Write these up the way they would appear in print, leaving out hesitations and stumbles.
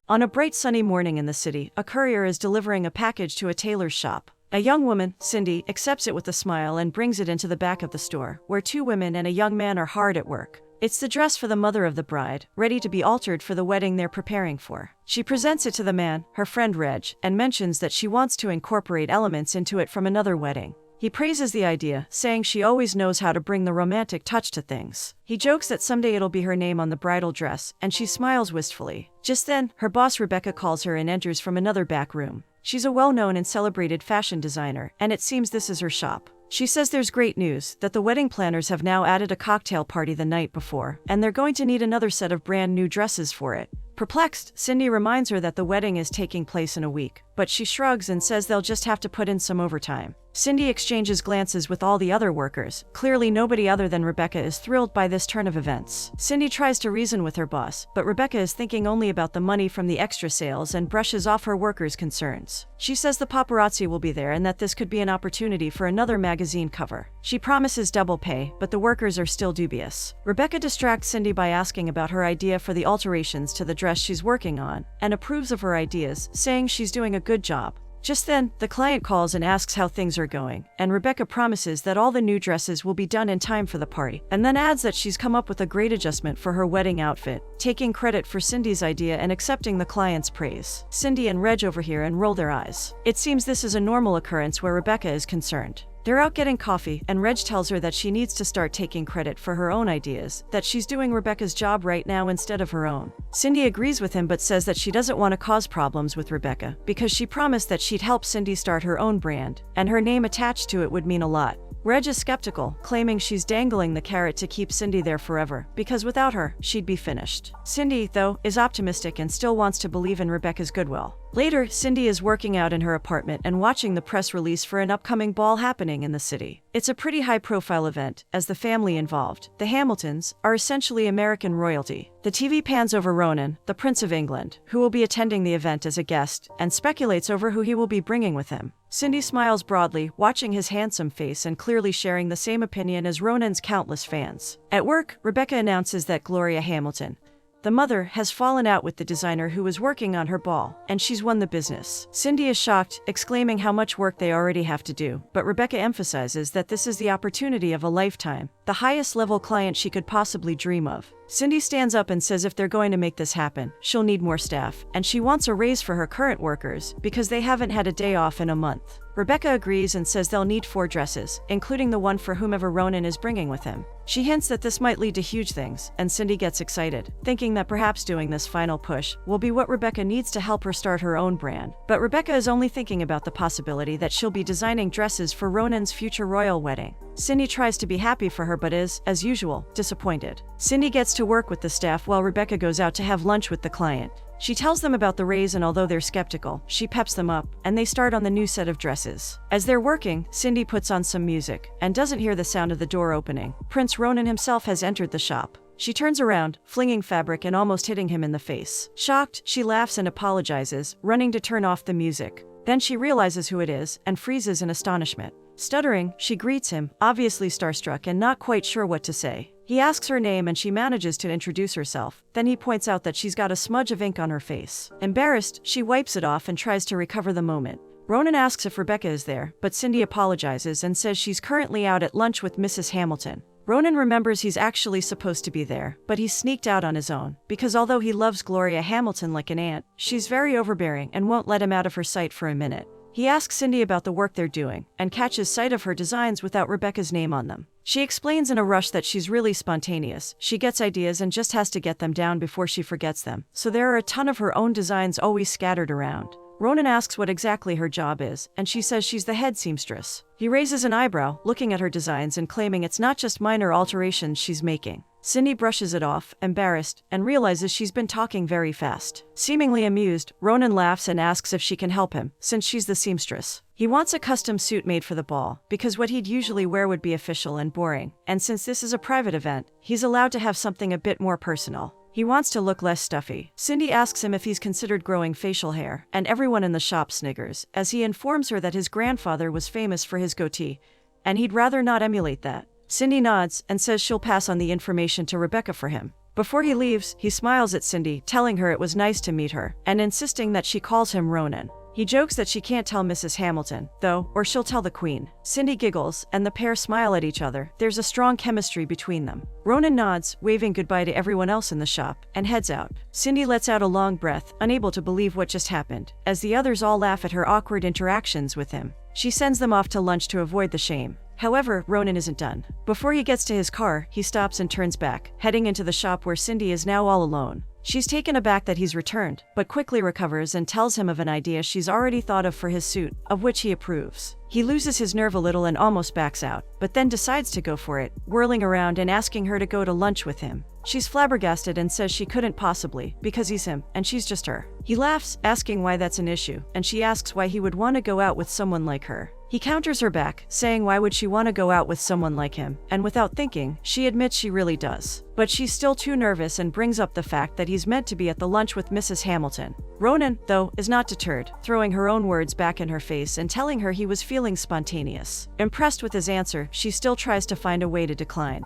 On a bright sunny morning in the city, a courier is delivering a package to a tailor's shop. A young woman, Cindy, accepts it with a smile and brings it into the back of the store, where two women and a young man are hard at work. It's the dress for the mother of the bride, ready to be altered for the wedding they're preparing for. She presents it to the man, her friend Reg, and mentions that she wants to incorporate elements into it from another wedding. He praises the idea, saying she always knows how to bring the romantic touch to things. He jokes that someday it'll be her name on the bridal dress, and she smiles wistfully. Just then, her boss Rebecca calls her and enters from another back room. She's a well-known and celebrated fashion designer, and it seems this is her shop. She says there's great news, that the wedding planners have now added a cocktail party the night before, and they're going to need another set of brand new dresses for it. Perplexed, Cindy reminds her that the wedding is taking place in a week, but she shrugs and says they'll just have to put in some overtime. Cindy exchanges glances with all the other workers. Clearly nobody other than Rebecca is thrilled by this turn of events. Cindy tries to reason with her boss, but Rebecca is thinking only about the money from the extra sales and brushes off her workers' concerns. She says the paparazzi will be there and that this could be an opportunity for another magazine cover. She promises double pay, but the workers are still dubious. Rebecca distracts Cindy by asking about her idea for the alterations to the dress she's working on, and approves of her ideas, saying she's doing a good job. Just then, the client calls and asks how things are going, and Rebecca promises that all the new dresses will be done in time for the party, and then adds that she's come up with a great adjustment for her wedding outfit, taking credit for Cindy's idea and accepting the client's praise. Cindy and Reg overhear and roll their eyes. It seems this is a normal occurrence where Rebecca is concerned. They're out getting coffee, and Reg tells her that she needs to start taking credit for her own ideas, that she's doing Rebecca's job right now instead of her own. Cindy agrees with him but says that she doesn't want to cause problems with Rebecca, because she promised that she'd help Cindy start her own brand, and her name attached to it would mean a lot. Reg is skeptical, claiming she's dangling the carrot to keep Cindy there forever, because without her, she'd be finished. Cindy, though, is optimistic and still wants to believe in Rebecca's goodwill. Later, Cindy is working out in her apartment and watching the press release for an upcoming ball happening in the city. It's a pretty high-profile event, as the family involved, the Hamiltons, are essentially American royalty. The TV pans over Ronan, the Prince of England, who will be attending the event as a guest, and speculates over who he will be bringing with him. Cindy smiles broadly, watching his handsome face and clearly sharing the same opinion as Ronan's countless fans. At work, Rebecca announces that Gloria Hamilton, the mother, has fallen out with the designer who was working on her ball, and she's won the business. Cindy is shocked, exclaiming how much work they already have to do, but Rebecca emphasizes that this is the opportunity of a lifetime, the highest level client she could possibly dream of. Cindy stands up and says if they're going to make this happen, she'll need more staff, and she wants a raise for her current workers because they haven't had a day off in a month. Rebecca agrees and says they'll need 4 dresses, including the one for whomever Ronan is bringing with him. She hints that this might lead to huge things, and Cindy gets excited, thinking that perhaps doing this final push will be what Rebecca needs to help her start her own brand. But Rebecca is only thinking about the possibility that she'll be designing dresses for Ronan's future royal wedding. Cindy tries to be happy for her but is, as usual, disappointed. Cindy gets to work with the staff while Rebecca goes out to have lunch with the client. She tells them about the raise, and although they're skeptical, she peps them up, and they start on the new set of dresses. As they're working, Cindy puts on some music, and doesn't hear the sound of the door opening. Prince Ronan himself has entered the shop. She turns around, flinging fabric and almost hitting him in the face. Shocked, she laughs and apologizes, running to turn off the music. Then she realizes who it is, and freezes in astonishment. Stuttering, she greets him, obviously starstruck and not quite sure what to say. He asks her name and she manages to introduce herself. Then he points out that she's got a smudge of ink on her face. Embarrassed, she wipes it off and tries to recover the moment. Ronan asks if Rebecca is there, but Cindy apologizes and says she's currently out at lunch with Mrs. Hamilton. Ronan remembers he's actually supposed to be there, but he's sneaked out on his own, because although he loves Gloria Hamilton like an aunt, she's very overbearing and won't let him out of her sight for a minute. He asks Cindy about the work they're doing, and catches sight of her designs without Rebecca's name on them. She explains in a rush that she's really spontaneous. She gets ideas and just has to get them down before she forgets them, so there are a ton of her own designs always scattered around. Ronan asks what exactly her job is, and she says she's the head seamstress. He raises an eyebrow, looking at her designs and claiming it's not just minor alterations she's making. Cindy brushes it off, embarrassed, and realizes she's been talking very fast. Seemingly amused, Ronan laughs and asks if she can help him, since she's the seamstress. He wants a custom suit made for the ball, because what he'd usually wear would be official and boring, and since this is a private event, he's allowed to have something a bit more personal. He wants to look less stuffy. Cindy asks him if he's considered growing facial hair, and everyone in the shop sniggers, as he informs her that his grandfather was famous for his goatee, and he'd rather not emulate that. Cindy nods and says she'll pass on the information to Rebecca for him. Before he leaves, he smiles at Cindy, telling her it was nice to meet her, and insisting that she calls him Ronan. He jokes that she can't tell Mrs. Hamilton, though, or she'll tell the Queen. Cindy giggles, and the pair smile at each other. There's a strong chemistry between them. Ronan nods, waving goodbye to everyone else in the shop, and heads out. Cindy lets out a long breath, unable to believe what just happened, as the others all laugh at her awkward interactions with him. She sends them off to lunch to avoid the shame. However, Ronan isn't done. Before he gets to his car, he stops and turns back, heading into the shop where Cindy is now all alone. She's taken aback that he's returned, but quickly recovers and tells him of an idea she's already thought of for his suit, of which he approves. He loses his nerve a little and almost backs out, but then decides to go for it, whirling around and asking her to go to lunch with him. She's flabbergasted and says she couldn't possibly, because he's him, and she's just her. He laughs, asking why that's an issue, and she asks why he would want to go out with someone like her. He counters her back, saying why would she want to go out with someone like him, and without thinking, she admits she really does. But she's still too nervous and brings up the fact that he's meant to be at the lunch with Mrs. Hamilton. Ronan, though, is not deterred, throwing her own words back in her face and telling her he was feeling spontaneous. Impressed with his answer, she still tries to find a way to decline.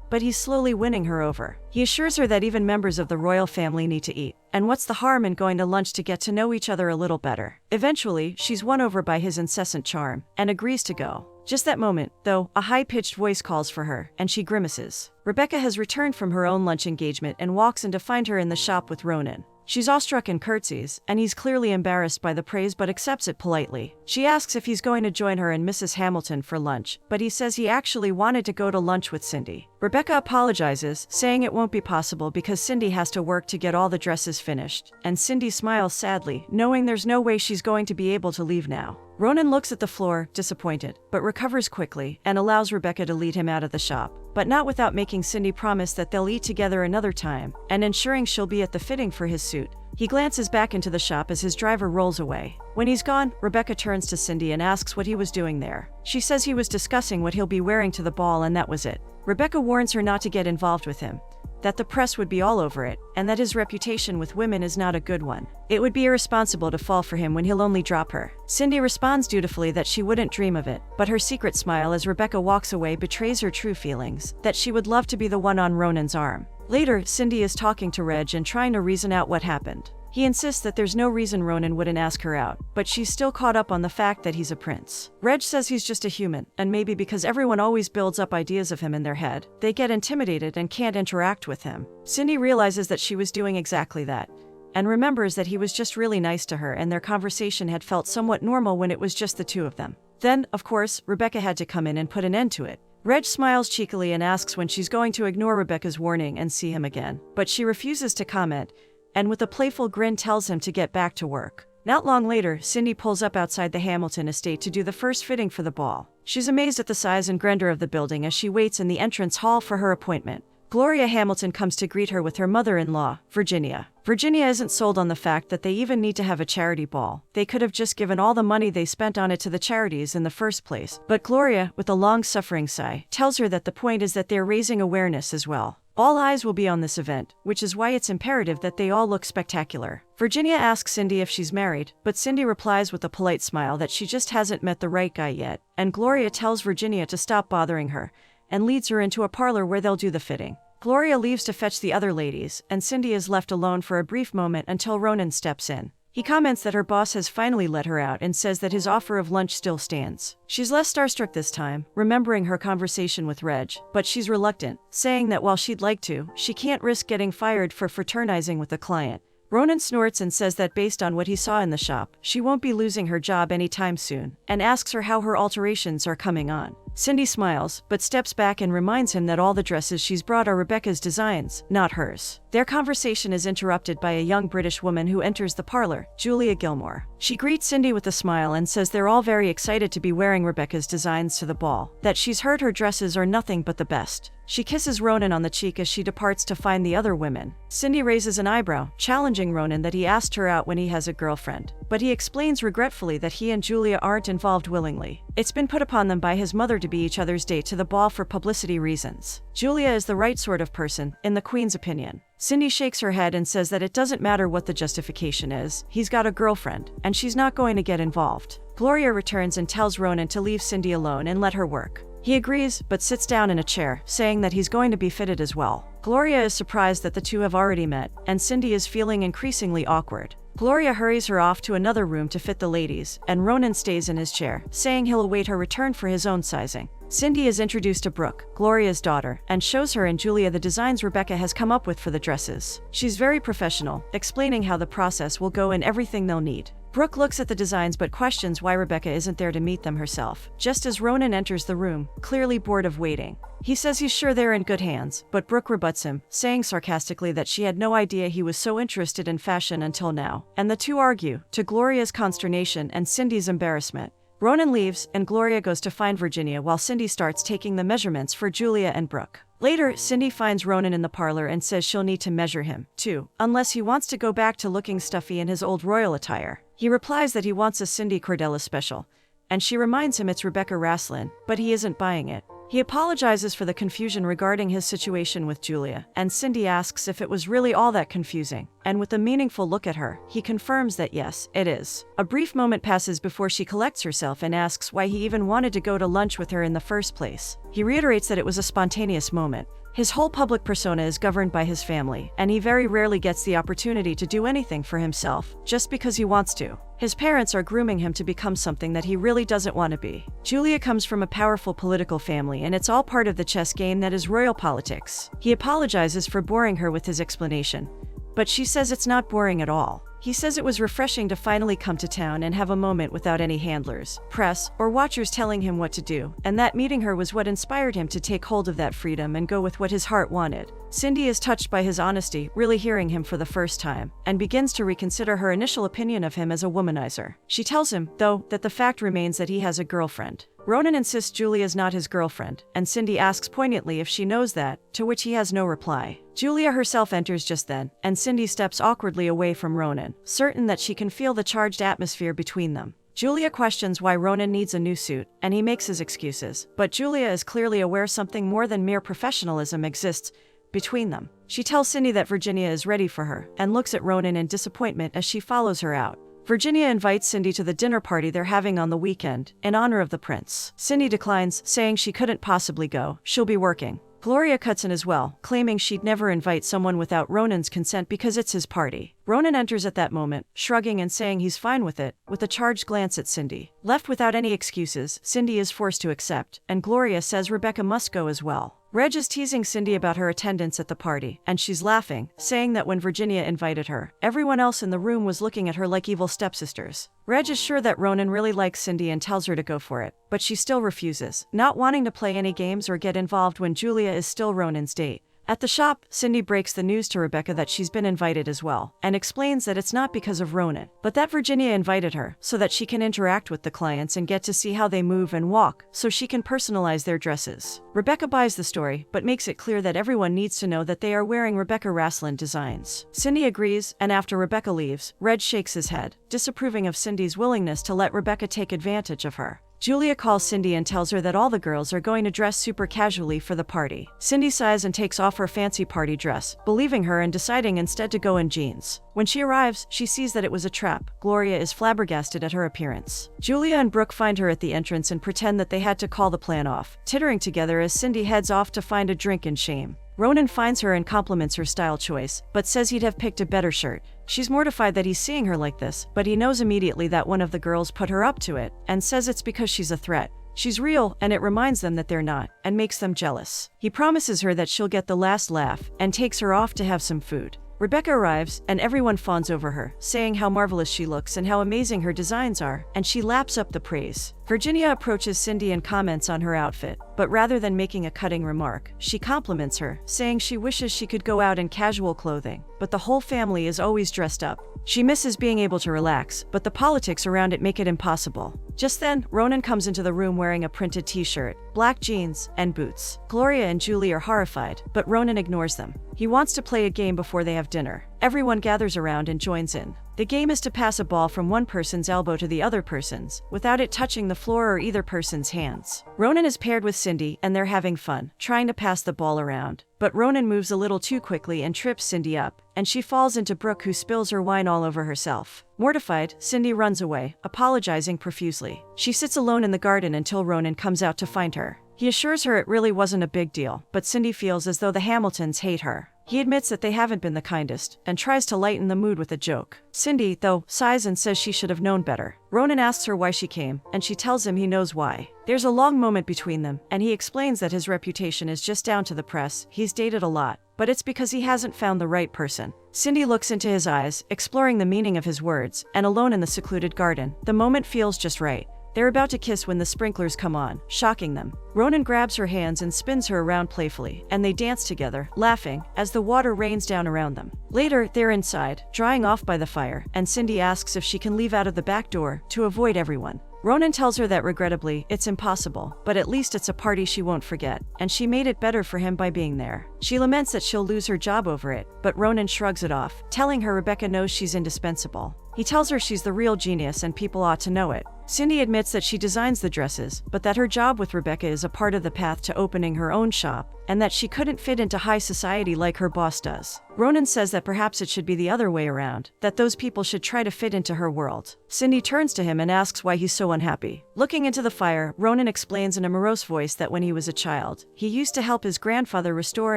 But he's slowly winning her over. He assures her that even members of the royal family need to eat, and what's the harm in going to lunch to get to know each other a little better. Eventually, she's won over by his incessant charm, and agrees to go. Just that moment, though, a high-pitched voice calls for her, and she grimaces. Rebecca has returned from her own lunch engagement and walks in to find her in the shop with Ronan. She's awestruck and curtsies, and he's clearly embarrassed by the praise but accepts it politely. She asks if he's going to join her and Mrs. Hamilton for lunch, but he says he actually wanted to go to lunch with Cindy. Rebecca apologizes, saying it won't be possible because Cindy has to work to get all the dresses finished, and Cindy smiles sadly, knowing there's no way she's going to be able to leave now. Ronan looks at the floor, disappointed, but recovers quickly and allows Rebecca to lead him out of the shop, but not without making Cindy promise that they'll eat together another time, and ensuring she'll be at the fitting for his suit. He glances back into the shop as his driver rolls away. When he's gone, Rebecca turns to Cindy and asks what he was doing there. She says he was discussing what he'll be wearing to the ball and that was it. Rebecca warns her not to get involved with him, that the press would be all over it, and that his reputation with women is not a good one. It would be irresponsible to fall for him when he'll only drop her. Cindy responds dutifully that she wouldn't dream of it, but her secret smile as Rebecca walks away betrays her true feelings, that she would love to be the one on Ronan's arm. Later, Cindy is talking to Reg and trying to reason out what happened. He insists that there's no reason Ronan wouldn't ask her out, but she's still caught up on the fact that he's a prince. Reg says he's just a human, and maybe because everyone always builds up ideas of him in their head, they get intimidated and can't interact with him. Cindy realizes that she was doing exactly that, and remembers that he was just really nice to her and their conversation had felt somewhat normal when it was just the two of them. Then, of course, Rebecca had to come in and put an end to it. Reg smiles cheekily and asks when she's going to ignore Rebecca's warning and see him again, but she refuses to comment, and with a playful grin tells him to get back to work. Not long later, Cindy pulls up outside the Hamilton estate to do the first fitting for the ball. She's amazed at the size and grandeur of the building as she waits in the entrance hall for her appointment. Gloria Hamilton comes to greet her with her mother-in-law, Virginia. Virginia isn't sold on the fact that they even need to have a charity ball. They could have just given all the money they spent on it to the charities in the first place. But Gloria, with a long-suffering sigh, tells her that the point is that they're raising awareness as well. All eyes will be on this event, which is why it's imperative that they all look spectacular. Virginia asks Cindy if she's married, but Cindy replies with a polite smile that she just hasn't met the right guy yet, and Gloria tells Virginia to stop bothering her, and leads her into a parlor where they'll do the fitting. Gloria leaves to fetch the other ladies, and Cindy is left alone for a brief moment until Ronan steps in. He comments that her boss has finally let her out and says that his offer of lunch still stands. She's less starstruck this time, remembering her conversation with Reg, but she's reluctant, saying that while she'd like to, she can't risk getting fired for fraternizing with a client. Ronan snorts and says that based on what he saw in the shop, she won't be losing her job anytime soon, and asks her how her alterations are coming on. Cindy smiles, but steps back and reminds him that all the dresses she's brought are Rebecca's designs, not hers. Their conversation is interrupted by a young British woman who enters the parlor, Julia Gilmore. She greets Cindy with a smile and says they're all very excited to be wearing Rebecca's designs to the ball, that she's heard her dresses are nothing but the best. She kisses Ronan on the cheek as she departs to find the other women. Cindy raises an eyebrow, challenging Ronan that he asked her out when he has a girlfriend, but he explains regretfully that he and Julia aren't involved willingly. It's been put upon them by his mother to be each other's date to the ball for publicity reasons. Julia is the right sort of person, in the Queen's opinion. Cindy shakes her head and says that it doesn't matter what the justification is, he's got a girlfriend, and she's not going to get involved. Gloria returns and tells Ronan to leave Cindy alone and let her work. He agrees, but sits down in a chair, saying that he's going to be fitted as well. Gloria is surprised that the two have already met, and Cindy is feeling increasingly awkward. Gloria hurries her off to another room to fit the ladies, and Ronan stays in his chair, saying he'll await her return for his own sizing. Cindy is introduced to Brooke, Gloria's daughter, and shows her and Julia the designs Rebecca has come up with for the dresses. She's very professional, explaining how the process will go and everything they'll need. Brooke looks at the designs but questions why Rebecca isn't there to meet them herself, just as Ronan enters the room, clearly bored of waiting. He says he's sure they're in good hands, but Brooke rebuts him, saying sarcastically that she had no idea he was so interested in fashion until now, and the two argue, to Gloria's consternation and Cindy's embarrassment. Ronan leaves, and Gloria goes to find Virginia while Cindy starts taking the measurements for Julia and Brooke. Later, Cindy finds Ronan in the parlor and says she'll need to measure him, too, unless he wants to go back to looking stuffy in his old royal attire. He replies that he wants a Cindy Cordella special, and she reminds him it's Rebecca Raslin, but he isn't buying it. He apologizes for the confusion regarding his situation with Julia, and Cindy asks if it was really all that confusing, and with a meaningful look at her, he confirms that yes, it is. A brief moment passes before she collects herself and asks why he even wanted to go to lunch with her in the first place. He reiterates that it was a spontaneous moment. His whole public persona is governed by his family, and he very rarely gets the opportunity to do anything for himself, just because he wants to. His parents are grooming him to become something that he really doesn't want to be. Julia comes from a powerful political family, and it's all part of the chess game that is royal politics. He apologizes for boring her with his explanation, but she says it's not boring at all. He says it was refreshing to finally come to town and have a moment without any handlers, press, or watchers telling him what to do, and that meeting her was what inspired him to take hold of that freedom and go with what his heart wanted. Cindy is touched by his honesty, really hearing him for the first time, and begins to reconsider her initial opinion of him as a womanizer. She tells him, though, that the fact remains that he has a girlfriend. Ronan insists Julia's not his girlfriend, and Cindy asks poignantly if she knows that, to which he has no reply. Julia herself enters just then, and Cindy steps awkwardly away from Ronan, certain that she can feel the charged atmosphere between them. Julia questions why Ronan needs a new suit, and he makes his excuses, but Julia is clearly aware something more than mere professionalism exists between them. She tells Cindy that Virginia is ready for her, and looks at Ronan in disappointment as she follows her out. Virginia invites Cindy to the dinner party they're having on the weekend, in honor of the prince. Cindy declines, saying she couldn't possibly go, she'll be working. Gloria cuts in as well, claiming she'd never invite someone without Ronan's consent because it's his party. Ronan enters at that moment, shrugging and saying he's fine with it, with a charged glance at Cindy. Left without any excuses, Cindy is forced to accept, and Gloria says Rebecca must go as well. Reg is teasing Cindy about her attendance at the party, and she's laughing, saying that when Virginia invited her, everyone else in the room was looking at her like evil stepsisters. Reg is sure that Ronan really likes Cindy and tells her to go for it, but she still refuses, not wanting to play any games or get involved when Julia is still Ronan's date. At the shop, Cindy breaks the news to Rebecca that she's been invited as well, and explains that it's not because of Ronan, but that Virginia invited her so that she can interact with the clients and get to see how they move and walk, so she can personalize their dresses. Rebecca buys the story, but makes it clear that everyone needs to know that they are wearing Rebecca Raslin designs. Cindy agrees, and after Rebecca leaves, Reg shakes his head, disapproving of Cindy's willingness to let Rebecca take advantage of her. Julia calls Cindy and tells her that all the girls are going to dress super casually for the party. Cindy sighs and takes off her fancy party dress, believing her and deciding instead to go in jeans. When she arrives, she sees that it was a trap. Gloria is flabbergasted at her appearance. Julia and Brooke find her at the entrance and pretend that they had to call the plan off, tittering together as Cindy heads off to find a drink in shame. Ronan finds her and compliments her style choice, but says he'd have picked a better shirt. She's mortified that he's seeing her like this, but he knows immediately that one of the girls put her up to it, and says it's because she's a threat. She's real, and it reminds them that they're not, and makes them jealous. He promises her that she'll get the last laugh, and takes her off to have some food. Rebecca arrives, and everyone fawns over her, saying how marvelous she looks and how amazing her designs are, and she laps up the praise. Virginia approaches Cindy and comments on her outfit, but rather than making a cutting remark, she compliments her, saying she wishes she could go out in casual clothing, but the whole family is always dressed up. She misses being able to relax, but the politics around it make it impossible. Just then, Ronan comes into the room wearing a printed t-shirt, black jeans, and boots. Gloria and Julie are horrified, but Ronan ignores them. He wants to play a game before they have dinner. Everyone gathers around and joins in. The game is to pass a ball from one person's elbow to the other person's, without it touching the floor or either person's hands. Ronan is paired with Cindy, and they're having fun, trying to pass the ball around. But Ronan moves a little too quickly and trips Cindy up, and she falls into Brooke, who spills her wine all over herself. Mortified, Cindy runs away, apologizing profusely. She sits alone in the garden until Ronan comes out to find her. He assures her it really wasn't a big deal, but Cindy feels as though the Hamiltons hate her. He admits that they haven't been the kindest, and tries to lighten the mood with a joke. Cindy, though, sighs and says she should have known better. Ronan asks her why she came, and she tells him he knows why. There's a long moment between them, and he explains that his reputation is just down to the press. He's dated a lot, but it's because he hasn't found the right person. Cindy looks into his eyes, exploring the meaning of his words, and alone in the secluded garden, the moment feels just right. They're about to kiss when the sprinklers come on, shocking them. Ronan grabs her hands and spins her around playfully, and they dance together, laughing, as the water rains down around them. Later, they're inside, drying off by the fire, and Cindy asks if she can leave out of the back door to avoid everyone. Ronan tells her that regrettably, it's impossible, but at least it's a party she won't forget, and she made it better for him by being there. She laments that she'll lose her job over it, but Ronan shrugs it off, telling her Rebecca knows she's indispensable. He tells her she's the real genius and people ought to know it. Cindy admits that she designs the dresses, but that her job with Rebecca is a part of the path to opening her own shop, and that she couldn't fit into high society like her boss does. Ronan says that perhaps it should be the other way around, that those people should try to fit into her world. Cindy turns to him and asks why he's so unhappy. Looking into the fire, Ronan explains in a morose voice that when he was a child, he used to help his grandfather restore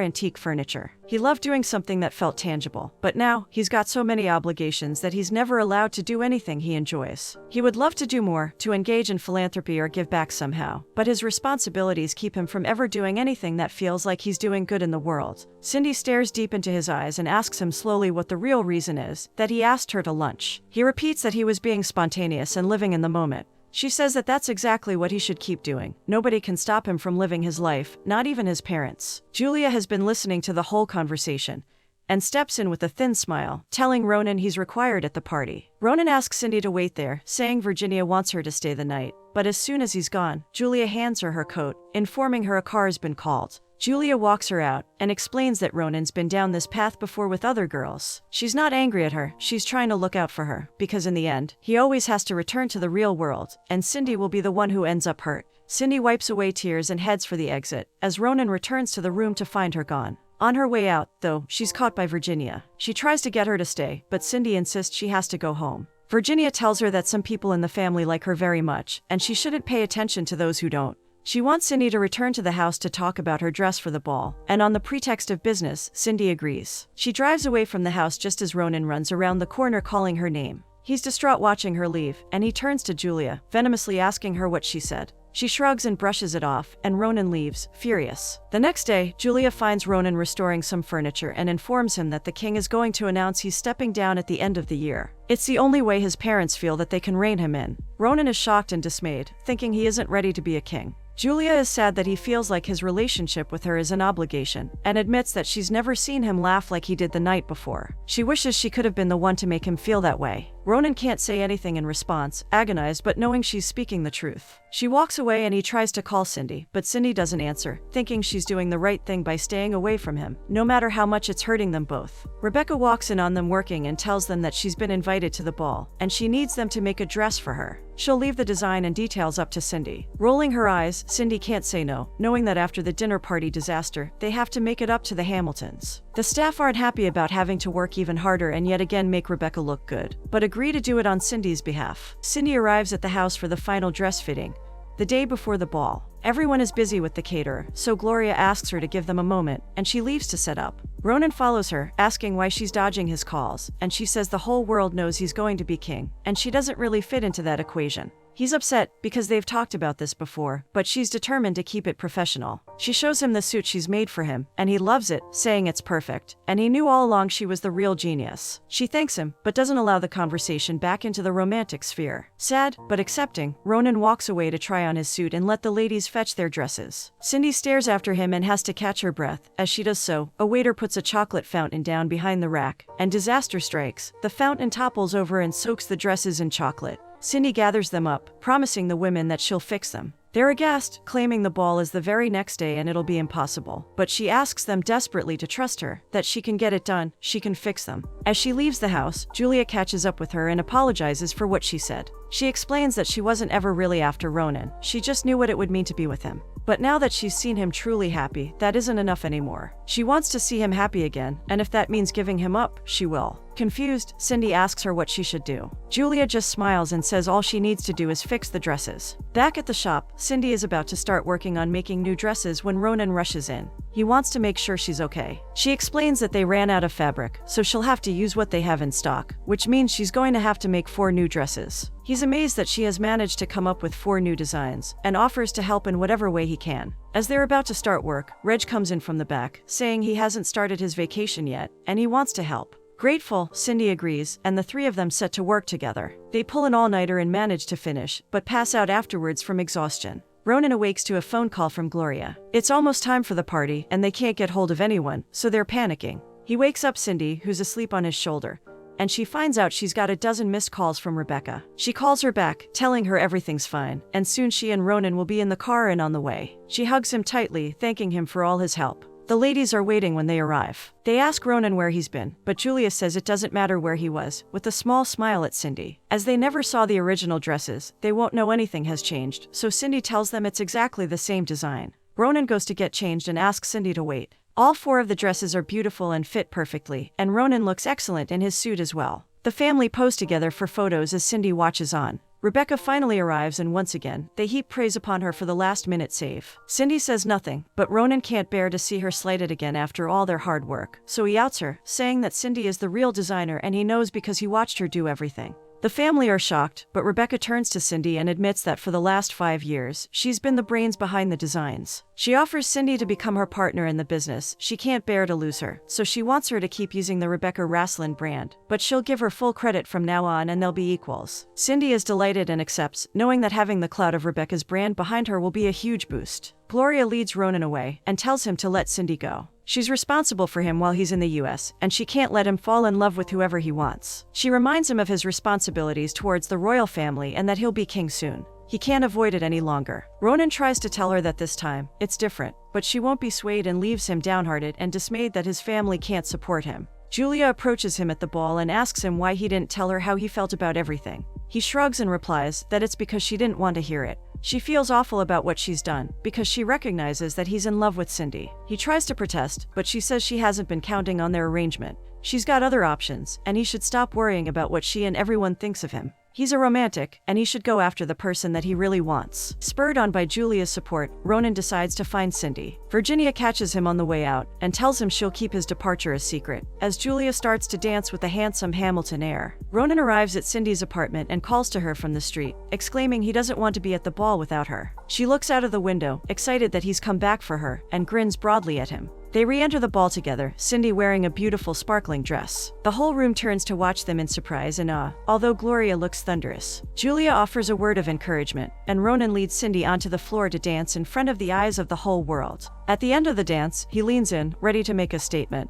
antique furniture. He loved doing something that felt tangible, but now, he's got so many obligations that he's never allowed to do anything he enjoys. He would love to do more, to engage in philanthropy or give back somehow, but his responsibilities keep him from ever doing anything that feels like he's doing good in the world. Cindy stares deep into his eyes and asks him slowly what the real reason is that he asked her to lunch. He repeats that he was being spontaneous and living in the moment. She says that that's exactly what he should keep doing. Nobody can stop him from living his life, not even his parents. Julia has been listening to the whole conversation and steps in with a thin smile, telling Ronan he's required at the party. Ronan asks Cindy to wait there, saying Virginia wants her to stay the night. But as soon as he's gone, Julia hands her her coat, informing her a car has been called. Julia walks her out and explains that Ronan's been down this path before with other girls. She's not angry at her, she's trying to look out for her, because in the end, he always has to return to the real world, and Cindy will be the one who ends up hurt. Cindy wipes away tears and heads for the exit, as Ronan returns to the room to find her gone. On her way out, though, she's caught by Virginia. She tries to get her to stay, but Cindy insists she has to go home. Virginia tells her that some people in the family like her very much, and she shouldn't pay attention to those who don't. She wants Cindy to return to the house to talk about her dress for the ball, and on the pretext of business, Cindy agrees. She drives away from the house just as Ronan runs around the corner calling her name. He's distraught watching her leave, and he turns to Julia, venomously asking her what she said. She shrugs and brushes it off, and Ronan leaves, furious. The next day, Julia finds Ronan restoring some furniture and informs him that the king is going to announce he's stepping down at the end of the year. It's the only way his parents feel that they can rein him in. Ronan is shocked and dismayed, thinking he isn't ready to be a king. Julia is sad that he feels like his relationship with her is an obligation, and admits that she's never seen him laugh like he did the night before. She wishes she could have been the one to make him feel that way. Ronan can't say anything in response, agonized but knowing she's speaking the truth. She walks away and he tries to call Cindy, but Cindy doesn't answer, thinking she's doing the right thing by staying away from him, no matter how much it's hurting them both. Rebecca walks in on them working and tells them that she's been invited to the ball, and she needs them to make a dress for her. She'll leave the design and details up to Cindy. Rolling her eyes, Cindy can't say no, knowing that after the dinner party disaster, they have to make it up to the Hamiltons. The staff aren't happy about having to work even harder and yet again make Rebecca look good, but agree to do it on Cindy's behalf. Cindy arrives at the house for the final dress fitting, the day before the ball. Everyone is busy with the caterer, so Gloria asks her to give them a moment, and she leaves to set up. Ronan follows her, asking why she's dodging his calls, and she says the whole world knows he's going to be king, and she doesn't really fit into that equation. He's upset because they've talked about this before, but she's determined to keep it professional. She shows him the suit she's made for him, and he loves it, saying it's perfect, and he knew all along she was the real genius. She thanks him, but doesn't allow the conversation back into the romantic sphere. Sad, but accepting, Ronan walks away to try on his suit and let the ladies fetch their dresses. Cindy stares after him and has to catch her breath. As she does so, a waiter puts a chocolate fountain down behind the rack, and disaster strikes. The fountain topples over and soaks the dresses in chocolate. Cindy gathers them up, promising the women that she'll fix them. They're aghast, claiming the ball is the very next day and it'll be impossible. But she asks them desperately to trust her, that she can get it done, she can fix them. As she leaves the house, Julia catches up with her and apologizes for what she said. She explains that she wasn't ever really after Ronan, she just knew what it would mean to be with him. But now that she's seen him truly happy, that isn't enough anymore. She wants to see him happy again, and if that means giving him up, she will. Confused, Cindy asks her what she should do. Julia just smiles and says all she needs to do is fix the dresses. Back at the shop, Cindy is about to start working on making new dresses when Ronan rushes in. He wants to make sure she's okay. She explains that they ran out of fabric, so she'll have to use what they have in stock, which means she's going to have to make 4 new dresses. He's amazed that she has managed to come up with 4 new designs, and offers to help in whatever way he can. As they're about to start work, Reg comes in from the back, saying he hasn't started his vacation yet, and he wants to help. Grateful, Cindy agrees, and the 3 of them set to work together. They pull an all-nighter and manage to finish, but pass out afterwards from exhaustion. Ronan awakes to a phone call from Gloria. It's almost time for the party, and they can't get hold of anyone, so they're panicking. He wakes up Cindy, who's asleep on his shoulder, and she finds out she's got a dozen missed calls from Rebecca. She calls her back, telling her everything's fine, and soon she and Ronan will be in the car and on the way. She hugs him tightly, thanking him for all his help. The ladies are waiting when they arrive. They ask Ronan where he's been, but Julia says it doesn't matter where he was, with a small smile at Cindy. As they never saw the original dresses, they won't know anything has changed, so Cindy tells them it's exactly the same design. Ronan goes to get changed and asks Cindy to wait. All 4 of the dresses are beautiful and fit perfectly, and Ronan looks excellent in his suit as well. The family pose together for photos as Cindy watches on. Rebecca finally arrives and once again, they heap praise upon her for the last-minute save. Cindy says nothing, but Ronan can't bear to see her slighted again after all their hard work, so he outs her, saying that Cindy is the real designer and he knows because he watched her do everything. The family are shocked, but Rebecca turns to Cindy and admits that for the last 5 years, she's been the brains behind the designs. She offers Cindy to become her partner in the business. She can't bear to lose her, so she wants her to keep using the Rebecca Raslin brand, but she'll give her full credit from now on and they'll be equals. Cindy is delighted and accepts, knowing that having the clout of Rebecca's brand behind her will be a huge boost. Gloria leads Ronan away and tells him to let Cindy go. She's responsible for him while he's in the US, and she can't let him fall in love with whoever he wants. She reminds him of his responsibilities towards the royal family and that he'll be king soon. He can't avoid it any longer. Ronan tries to tell her that this time, it's different, but she won't be swayed and leaves him downhearted and dismayed that his family can't support him. Julia approaches him at the ball and asks him why he didn't tell her how he felt about everything. He shrugs and replies that it's because she didn't want to hear it. She feels awful about what she's done, because she recognizes that he's in love with Cindy. He tries to protest, but she says she hasn't been counting on their arrangement. She's got other options, and he should stop worrying about what she and everyone thinks of him. He's a romantic, and he should go after the person that he really wants. Spurred on by Julia's support, Ronan decides to find Cindy. Virginia catches him on the way out, and tells him she'll keep his departure a secret. As Julia starts to dance with the handsome Hamilton heir, Ronan arrives at Cindy's apartment and calls to her from the street, exclaiming he doesn't want to be at the ball without her. She looks out of the window, excited that he's come back for her, and grins broadly at him. They re-enter the ball together, Cindy wearing a beautiful sparkling dress. The whole room turns to watch them in surprise and awe, although Gloria looks thunderous. Julia offers a word of encouragement, and Ronan leads Cindy onto the floor to dance in front of the eyes of the whole world. At the end of the dance, he leans in, ready to make a statement,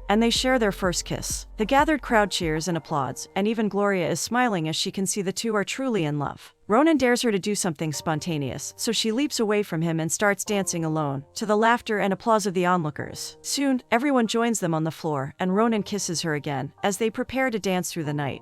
and they share their first kiss. The gathered crowd cheers and applauds, and even Gloria is smiling as she can see the two are truly in love. Ronan dares her to do something spontaneous, so she leaps away from him and starts dancing alone, to the laughter and applause of the onlookers. Soon, everyone joins them on the floor, and Ronan kisses her again, as they prepare to dance through the night.